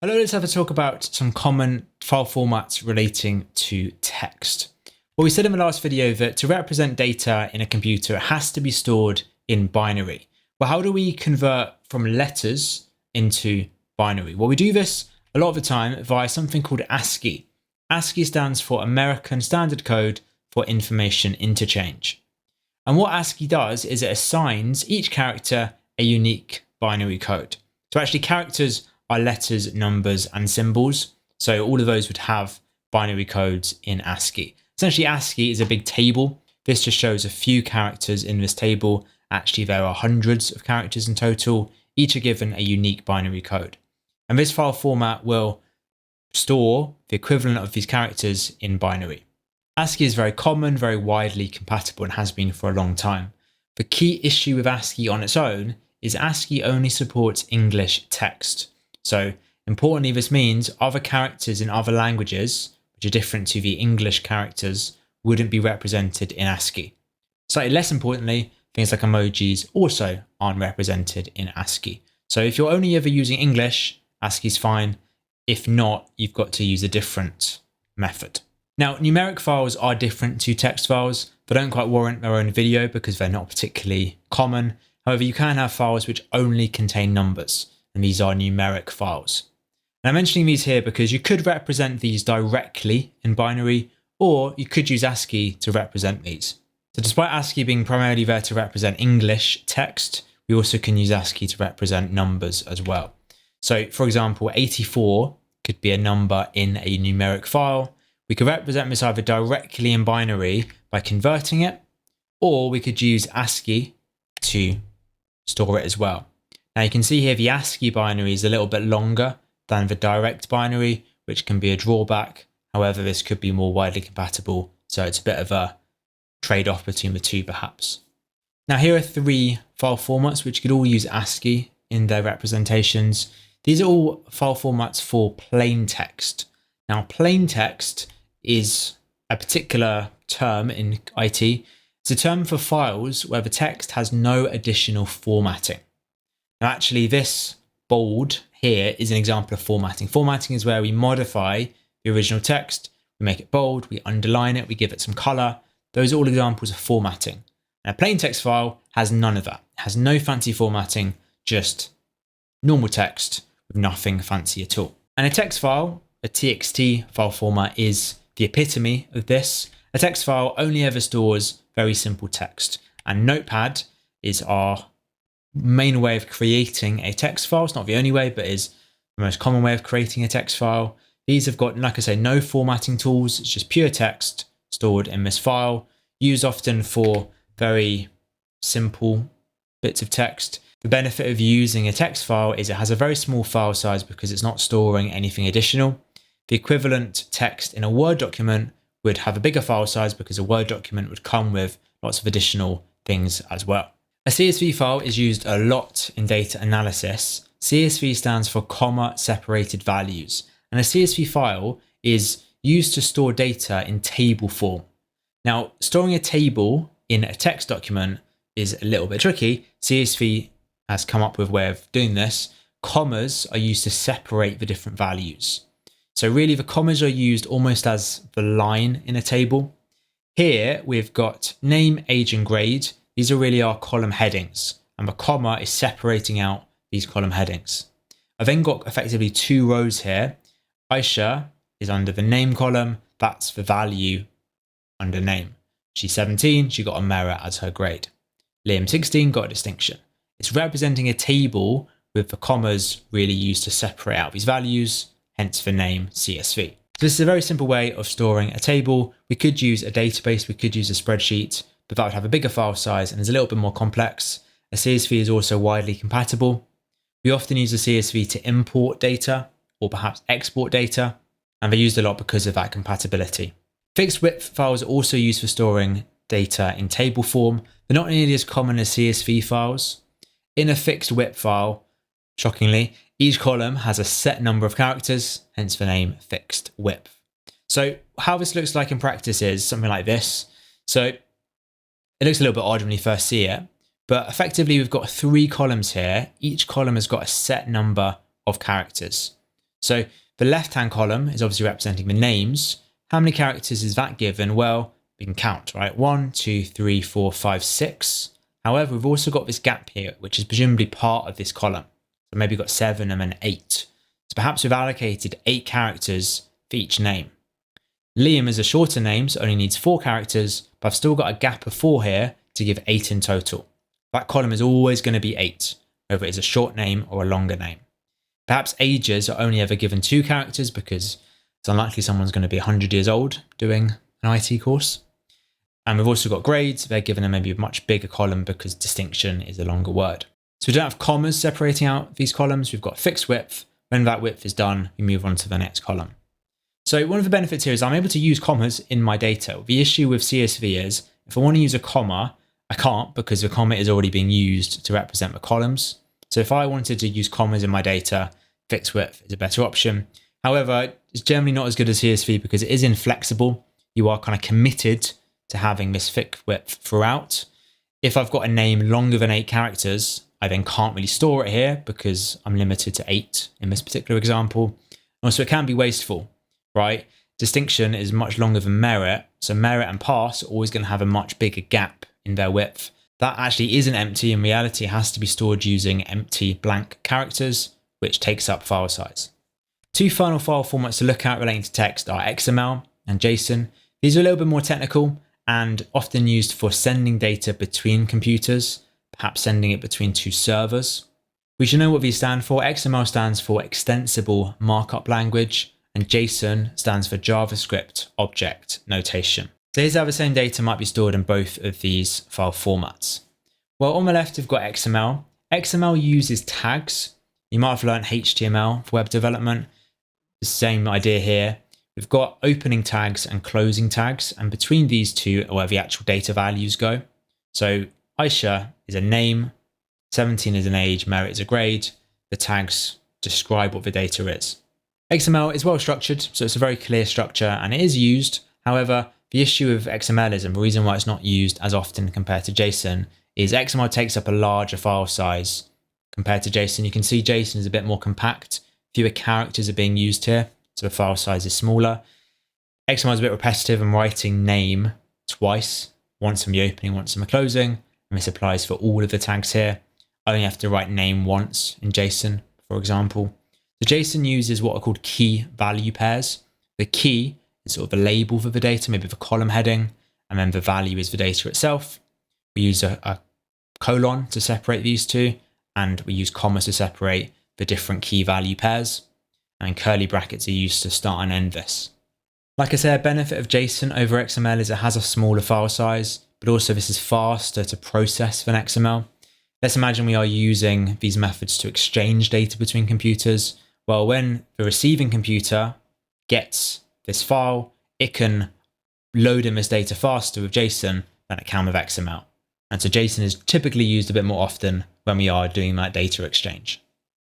Hello, let's have a talk about some common file formats relating to text. Well, we said in the last video that to represent data in a computer, it has to be stored in binary. Well, how do we convert from letters into binary? Well, we do this a lot of the time via something called ASCII. ASCII stands for American Standard Code for Information Interchange. And what ASCII does is it assigns each character a unique binary code. So actually characters are letters, numbers, and symbols. So all of those would have binary codes in ASCII. Essentially, ASCII is a big table. This just shows a few characters in this table. Actually, there are hundreds of characters in total. Each are given a unique binary code. And this file format will store the equivalent of these characters in binary. ASCII is very common, very widely compatible, and has been for a long time. The key issue with ASCII on its own is ASCII only supports English text. So importantly, this means other characters in other languages, which are different to the English characters, wouldn't be represented in ASCII. Slightly less importantly, things like emojis also aren't represented in ASCII. So if you're only ever using English, ASCII is fine. If not, you've got to use a different method. Now, numeric files are different to text files. They don't quite warrant their own video because they're not particularly common. However, you can have files which only contain numbers, and these are numeric files. And I'm mentioning these here because you could represent these directly in binary, or you could use ASCII to represent these. So despite ASCII being primarily there to represent English text, we also can use ASCII to represent numbers as well. So for example, 84 could be a number in a numeric file. We could represent this either directly in binary by converting it, or we could use ASCII to store it as well. Now you can see here the ASCII binary is a little bit longer than the direct binary, which can be a drawback. However, this could be more widely compatible, so it's a bit of a trade-off between the two perhaps. Now here are three file formats which could all use ASCII in their representations. These are all file formats for plain text. Now plain text is a particular term in IT. It's a term for files where the text has no additional formatting. Now actually this bold here is an example of formatting. Formatting is where we modify the original text, we make it bold, we underline it, we give it some color. Those are all examples of formatting. And a plain text file has none of that. It has no fancy formatting, just normal text with nothing fancy at all. And a text file, a TXT file format, is the epitome of this. A text file only ever stores very simple text, and Notepad is our main way of creating a text file. It's not the only way, but is the most common way of creating a text file. These have got, like I say, no formatting tools. It's just pure text stored in this file, used often for very simple bits of text. The benefit of using a text file is it has a very small file size because it's not storing anything additional. The equivalent text in a Word document would have a bigger file size because a Word document would come with lots of additional things as well. A CSV file is used a lot in data analysis. CSV stands for comma separated values, and a CSV file is used to store data in table form. Now, storing a table in a text document is a little bit tricky. CSV has come up with a way of doing this. Commas are used to separate the different values. So really the commas are used almost as the line in a table. Here we've got name, age, and grade. These are really our column headings, and the comma is separating out these column headings. I've then got effectively two rows here. Aisha is under the name column. That's the value under name. She's 17. She got a merit as her grade. Liam, 16, got a distinction. It's representing a table with the commas really used to separate out these values, hence the name CSV. So this is a very simple way of storing a table. We could use a database, we could use a spreadsheet, but that would have a bigger file size and is a little bit more complex. A CSV is also widely compatible. We often use a CSV to import data or perhaps export data, and they're used a lot because of that compatibility. Fixed width files are also used for storing data in table form. They're not nearly as common as CSV files. In a fixed width file, shockingly, each column has a set number of characters, hence the name fixed width. So how this looks like in practice is something like this. So it looks a little bit odd when you first see it, but effectively we've got three columns here. Each column has got a set number of characters. So the left-hand column is obviously representing the names. How many characters is that given? Well, we can count, right? 1, 2, 3, 4, 5, 6. However, we've also got this gap here, which is presumably part of this column. So maybe got 7 and then 8. So perhaps we've allocated 8 characters for each name. Liam is a shorter name, so only needs 4 characters, but I've still got a gap of 4 here to give 8 in total. That column is always going to be 8, whether it is a short name or a longer name. Perhaps ages are only ever given 2 characters because it's unlikely someone's going to be 100 years old doing an IT course. And we've also got grades. They're given a maybe a much bigger column because distinction is a longer word. So we don't have commas separating out these columns. We've got fixed width. When that width is done, we move on to the next column. So one of the benefits here is I'm able to use commas in my data. The issue with CSV is if I want to use a comma, I can't because the comma is already being used to represent the columns. So if I wanted to use commas in my data, fixed width is a better option. However, it's generally not as good as CSV because it is inflexible. You are kind of committed to having this fixed width throughout. If I've got a name longer than 8 characters, I then can't really store it here because I'm limited to 8 in this particular example. Also, it can be wasteful, right? Distinction is much longer than merit. So merit and pass are always going to have a much bigger gap in their width. That actually isn't empty. In reality, it has to be stored using empty blank characters, which takes up file size. 2 final file formats to look at relating to text are XML and JSON. These are a little bit more technical and often used for sending data between computers, perhaps sending it between 2 servers. We should know what these stand for. XML stands for Extensible Markup Language, and JSON stands for JavaScript Object Notation. So here's how the same data might be stored in both of these file formats. Well, on the left, we've got XML. XML uses tags. You might have learned HTML for web development. The same idea here. We've got opening tags and closing tags, and between these two are where the actual data values go. So Aisha is a name, 17 is an age, Merit is a grade. The tags describe what the data is. XML is well structured, so it's a very clear structure and it is used. However, the issue with XML is, and the reason why it's not used as often compared to JSON, is XML takes up a larger file size compared to JSON. You can see JSON is a bit more compact. Fewer characters are being used here, so the file size is smaller. XML is a bit repetitive. I'm writing name twice, once in the opening, once in the closing, and this applies for all of the tags here. I only have to write name once in JSON, for example. So JSON uses what are called key value pairs. The key is sort of the label for the data, maybe the column heading, and then the value is the data itself. We use a colon to separate these two, and we use commas to separate the different key value pairs. And curly brackets are used to start and end this. Like I said, a benefit of JSON over XML is it has a smaller file size, but also this is faster to process than XML. Let's imagine we are using these methods to exchange data between computers. Well, when the receiving computer gets this file, it can load in this data faster with JSON than it can with XML. And so JSON is typically used a bit more often when we are doing that data exchange.